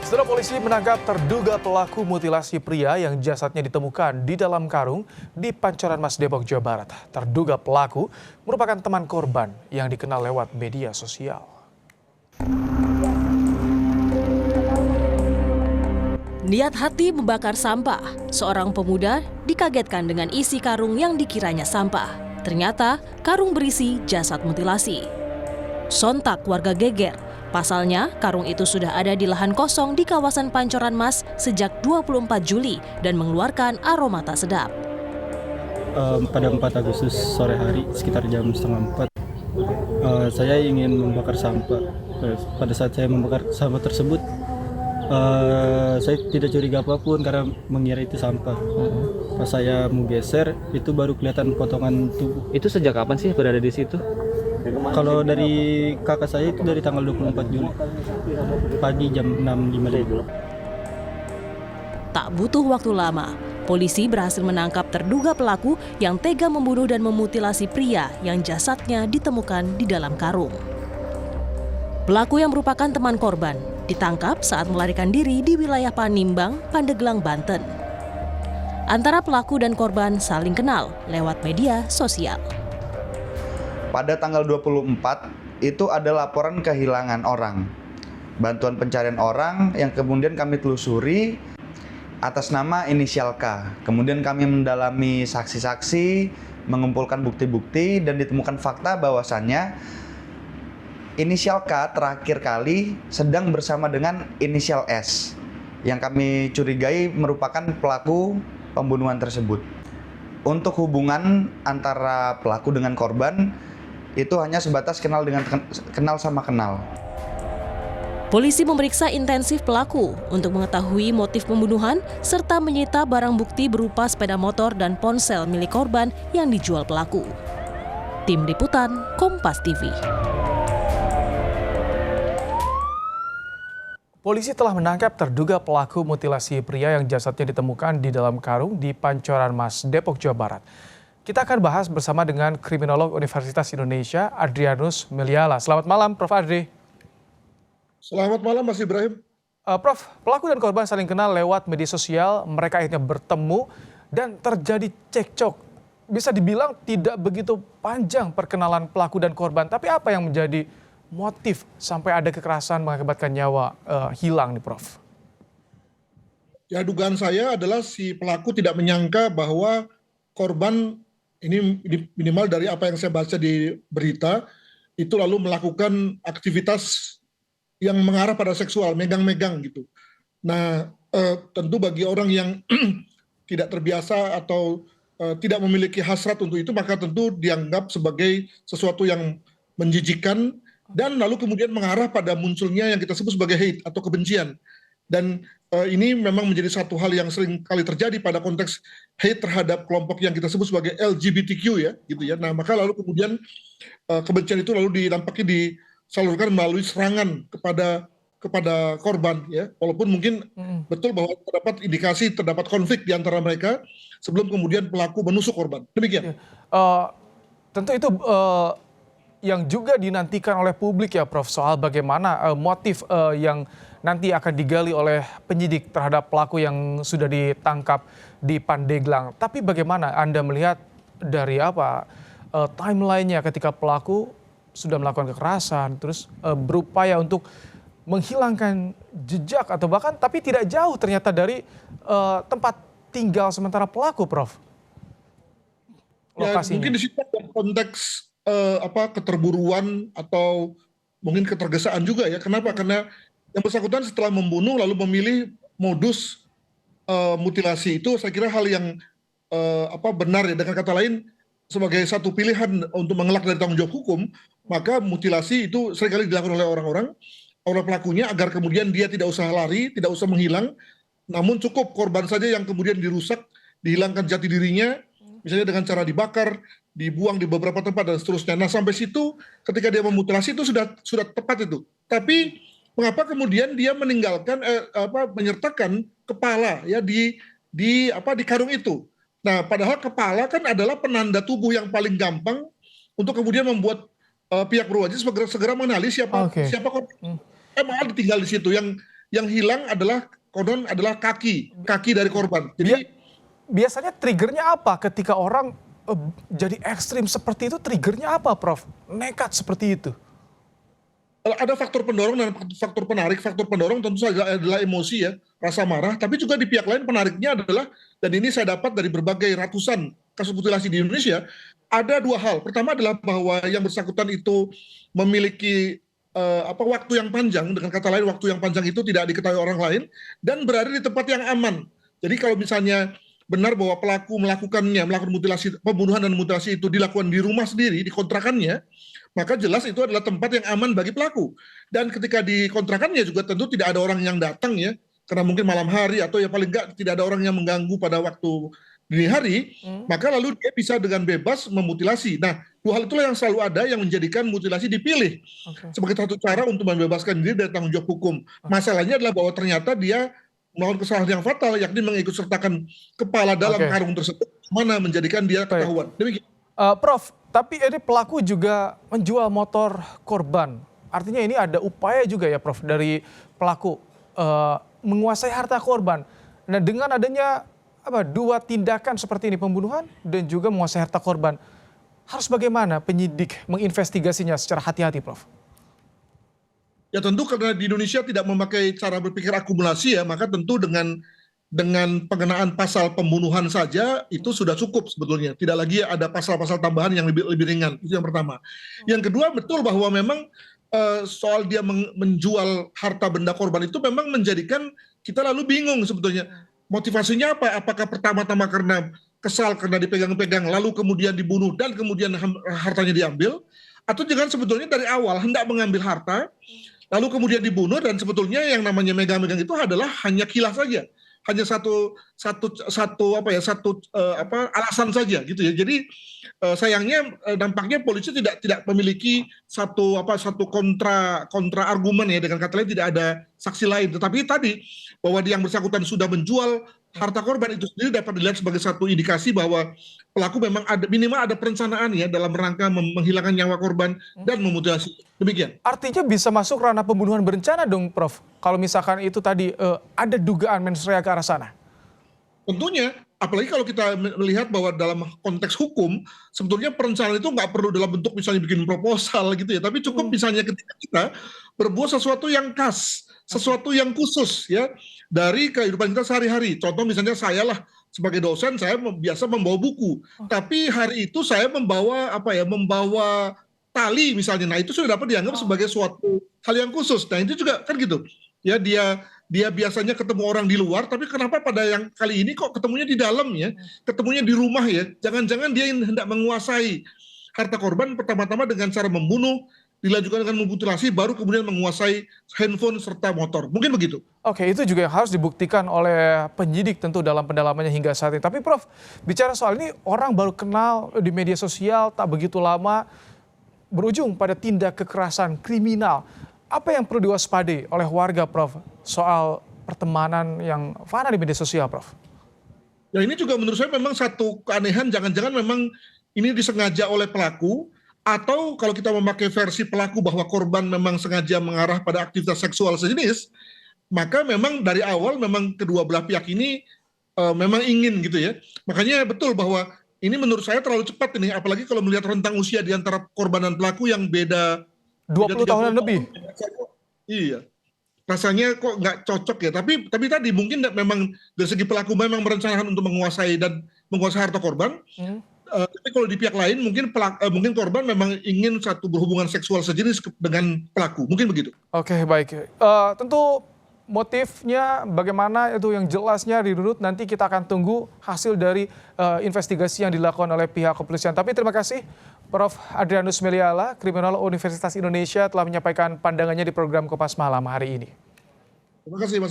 Setelah polisi menangkap terduga pelaku mutilasi pria yang jasadnya ditemukan di dalam karung di Pancoran Mas Depok, Jawa Barat. Terduga pelaku merupakan teman korban yang dikenal lewat media sosial. Niat hati membakar sampah, seorang pemuda dikagetkan dengan isi karung yang dikiranya sampah. Ternyata karung berisi jasad mutilasi. Sontak warga geger. Pasalnya, karung itu sudah ada di lahan kosong di kawasan Pancoran Mas sejak 24 Juli dan mengeluarkan aroma tak sedap. Pada 4 Agustus sore hari sekitar jam setengah 4, saya ingin membakar sampah. Pada saat saya membakar sampah tersebut, saya tidak curiga apapun karena mengira itu sampah. Pas saya mau geser, itu baru kelihatan potongan tubuh. Itu sejak kapan sih berada di situ? Kalau dari kakak saya itu dari tanggal 24 Juli, pagi jam 6.05. Tak butuh waktu lama, polisi berhasil menangkap terduga pelaku yang tega membunuh dan memutilasi pria yang jasadnya ditemukan di dalam karung. Pelaku yang merupakan teman korban ditangkap saat melarikan diri di wilayah Panimbang, Pandeglang, Banten. Antara pelaku dan korban saling kenal lewat media sosial. Pada tanggal 24 itu ada laporan kehilangan orang. Bantuan pencarian orang yang kemudian kami telusuri atas nama inisial K. Kemudian kami mendalami saksi-saksi, mengumpulkan bukti-bukti dan ditemukan fakta bahwasannya inisial K terakhir kali sedang bersama dengan inisial S yang kami curigai merupakan pelaku pembunuhan tersebut. Untuk hubungan antara pelaku dengan korban itu hanya sebatas kenal sama kenal. Polisi memeriksa intensif pelaku untuk mengetahui motif pembunuhan serta menyita barang bukti berupa sepeda motor dan ponsel milik korban yang dijual pelaku. Tim Liputan Kompas TV. Polisi telah menangkap terduga pelaku mutilasi pria yang jasadnya ditemukan di dalam karung di Pancoran Mas Depok, Jawa Barat. Kita akan bahas bersama dengan kriminolog Universitas Indonesia, Adrianus Meliala. Selamat malam, Prof. Adri. Selamat malam, Mas Ibrahim. Prof, pelaku dan korban saling kenal lewat media sosial. Mereka akhirnya bertemu dan terjadi cekcok. Bisa dibilang tidak begitu panjang perkenalan pelaku dan korban. Tapi apa yang menjadi motif sampai ada kekerasan mengakibatkan nyawa hilang nih, Prof? Ya, dugaan saya adalah si pelaku tidak menyangka bahwa korban ini minimal dari apa yang saya baca di berita, itu lalu melakukan aktivitas yang mengarah pada seksual, megang-megang gitu. Nah, tentu bagi orang yang tidak terbiasa atau tidak memiliki hasrat untuk itu, maka tentu dianggap sebagai sesuatu yang menjijikkan dan lalu kemudian mengarah pada munculnya yang kita sebut sebagai hate atau kebencian. Dan ini memang menjadi satu hal yang sering kali terjadi pada konteks hate terhadap kelompok yang kita sebut sebagai LGBTQ ya, gitu ya. Nah, maka lalu kemudian kebencian itu lalu disalurkan melalui serangan kepada korban ya. Walaupun mungkin betul bahwa terdapat konflik di antara mereka sebelum kemudian pelaku menusuk korban. Demikian. Tentu itu yang juga dinantikan oleh publik ya, Prof, soal bagaimana motif yang nanti akan digali oleh penyidik terhadap pelaku yang sudah ditangkap di Pandeglang. Tapi bagaimana Anda melihat dari timelinenya ketika pelaku sudah melakukan kekerasan, terus berupaya untuk menghilangkan jejak atau bahkan tapi tidak jauh ternyata dari tempat tinggal sementara pelaku, Prof? Ya, mungkin di situ ada konteks keterburuan atau mungkin ketergesaan juga ya. Kenapa? Karena yang bersangkutan setelah membunuh lalu memilih modus mutilasi itu saya kira hal yang benar ya. Dengan kata lain sebagai satu pilihan untuk mengelak dari tanggung jawab hukum, maka mutilasi itu seringkali dilakukan oleh pelakunya agar kemudian dia tidak usah lari, tidak usah menghilang, namun cukup korban saja yang kemudian dirusak, dihilangkan jati dirinya, misalnya dengan cara dibakar, dibuang di beberapa tempat dan seterusnya. Nah, sampai situ ketika dia memutilasi itu sudah tepat itu. Tapi mengapa kemudian dia meninggalkan menyertakan kepala ya di karung itu. Nah, padahal kepala kan adalah penanda tubuh yang paling gampang untuk kemudian membuat pihak berwajib segera mengenali siapa korban. Emang tinggal di situ yang yang hilang adalah konon adalah kaki dari korban. Jadi Biasanya triggernya apa ketika orang jadi ekstrim seperti itu? Triggernya apa, Prof? Nekat seperti itu? ada faktor pendorong dan faktor penarik. Faktor pendorong tentu saja adalah emosi ya, rasa marah. Tapi juga di pihak lain penariknya adalah, dan ini saya dapat dari berbagai ratusan kasus mutilasi di Indonesia, ada dua hal. Pertama adalah bahwa yang bersangkutan itu memiliki waktu yang panjang, dengan kata lain waktu yang panjang itu tidak diketahui orang lain, dan berada di tempat yang aman. Jadi kalau misalnya benar bahwa pelaku melakukan mutilasi, pembunuhan dan mutilasi itu dilakukan di rumah sendiri, di kontrakannya, maka jelas itu adalah tempat yang aman bagi pelaku. Dan ketika di kontrakannya juga tentu tidak ada orang yang datang ya, karena mungkin malam hari atau ya paling enggak tidak ada orang yang mengganggu pada waktu dini hari, maka lalu dia bisa dengan bebas memutilasi. Nah, dua hal itulah yang selalu ada yang menjadikan mutilasi dipilih sebagai satu cara untuk membebaskan diri dari tanggung jawab hukum. Masalahnya adalah bahwa ternyata dia melakukan kesalahan yang fatal, yakni mengikut sertakan kepala dalam karung tersebut, mana menjadikan dia ketahuan. Demikian. Prof, tapi ini pelaku juga menjual motor korban. Artinya ini ada upaya juga ya, Prof, dari pelaku menguasai harta korban. Nah, dengan adanya dua tindakan seperti ini, pembunuhan dan juga menguasai harta korban, harus bagaimana penyidik menginvestigasinya secara hati-hati, Prof? Ya tentu karena di Indonesia tidak memakai cara berpikir akumulasi ya, maka tentu dengan pengenaan pasal pembunuhan saja itu sudah cukup sebetulnya. Tidak lagi ada pasal-pasal tambahan yang lebih ringan. Itu yang pertama. Yang kedua, betul bahwa memang soal dia menjual harta benda korban itu memang menjadikan kita lalu bingung sebetulnya. Motivasinya apa? Apakah pertama-tama karena kesal karena dipegang-pegang lalu kemudian dibunuh dan kemudian hartanya diambil? Atau jangan sebetulnya dari awal hendak mengambil harta lalu kemudian dibunuh, dan sebetulnya yang namanya megang-megang itu adalah hanya kilas saja, hanya satu alasan saja gitu ya. Jadi sayangnya dampaknya polisi tidak memiliki satu kontra argumen ya, dengan kata lain tidak ada saksi lain. Tetapi tadi bahwa yang bersangkutan sudah menjual harta korban itu sendiri dapat dilihat sebagai satu indikasi bahwa pelaku memang minimal ada perencanaan ya dalam rangka menghilangkan nyawa korban dan memutilasi. Demikian. Artinya bisa masuk ranah pembunuhan berencana dong, Prof. Kalau misalkan itu tadi ada dugaan mens rea ke arah sana. Tentunya, apalagi kalau kita melihat bahwa dalam konteks hukum, sebetulnya perencanaan itu nggak perlu dalam bentuk misalnya bikin proposal gitu ya, tapi cukup misalnya ketika kita berbuat sesuatu yang khas, sesuatu yang khusus ya, dari kehidupan kita sehari-hari. Contoh misalnya saya lah, sebagai dosen saya biasa membawa buku, tapi hari itu saya membawa tali misalnya. Nah itu sudah dapat dianggap sebagai suatu hal yang khusus. Nah itu juga kan gitu. Ya dia biasanya ketemu orang di luar, tapi kenapa pada yang kali ini kok ketemunya di dalam ya, ketemunya di rumah ya. Jangan-jangan dia hendak menguasai harta korban pertama-tama dengan cara membunuh, dilanjutkan dengan memutilasi, baru kemudian menguasai handphone serta motor. Mungkin begitu. Oke, itu juga yang harus dibuktikan oleh penyidik tentu dalam pendalamannya hingga saat ini. Tapi Prof, bicara soal ini, orang baru kenal di media sosial tak begitu lama, berujung pada tindak kekerasan kriminal. Apa yang perlu diwaspadai oleh warga, Prof, soal pertemanan yang fana di media sosial, Prof? Ya ini juga menurut saya memang satu keanehan, jangan-jangan memang ini disengaja oleh pelaku, atau kalau kita memakai versi pelaku bahwa korban memang sengaja mengarah pada aktivitas seksual sejenis, maka memang dari awal memang kedua belah pihak ini memang ingin gitu ya. Makanya betul bahwa ini menurut saya terlalu cepat ini, apalagi kalau melihat rentang usia di antara korban dan pelaku yang beda 20 tahunan lebih. Iya. Rasanya kok nggak cocok ya. Tapi tadi mungkin memang dari segi pelaku memang merencanakan untuk menguasai harta korban. Tapi kalau di pihak lain mungkin korban memang ingin satu berhubungan seksual sejenis dengan pelaku. Mungkin begitu. Oke, baik. Tentu motifnya bagaimana itu yang jelasnya dirunut, nanti kita akan tunggu hasil dari investigasi yang dilakukan oleh pihak kepolisian. Tapi terima kasih Prof. Adrianus Meliala, Kriminolog Universitas Indonesia, telah menyampaikan pandangannya di program Kompas Malam hari ini. Terima kasih Mas.